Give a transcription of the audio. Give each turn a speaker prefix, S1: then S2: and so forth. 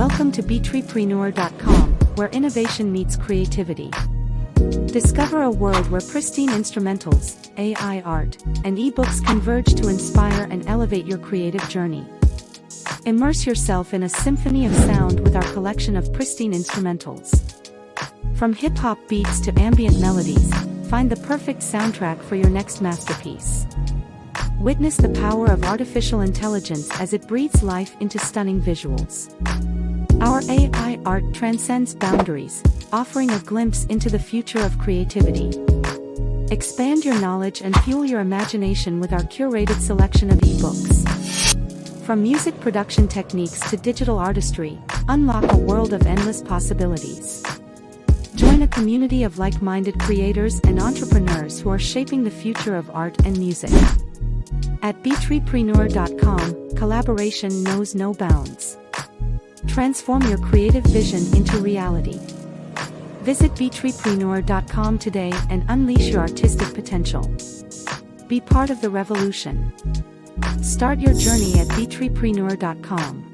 S1: Welcome to Beatrepreneur.com, where innovation meets creativity. Discover a world where pristine instrumentals, AI art, and ebooks converge to inspire and elevate your creative journey. Immerse yourself in a symphony of sound with our collection of pristine instrumentals. From hip-hop beats to ambient melodies, find the perfect soundtrack for your next masterpiece. Witness the power of artificial intelligence as it breathes life into stunning visuals. Our AI art transcends boundaries, offering a glimpse into the future of creativity. Expand your knowledge and fuel your imagination with our curated selection of ebooks. From music production techniques to digital artistry, unlock a world of endless possibilities. Join a community of like-minded creators and entrepreneurs who are shaping the future of art and music. At Beatrepreneur.com, collaboration knows no bounds. Transform your creative vision into reality. Visit Beatrepreneur.com today and unleash your artistic potential. Be part of the revolution. Start your journey at Beatrepreneur.com.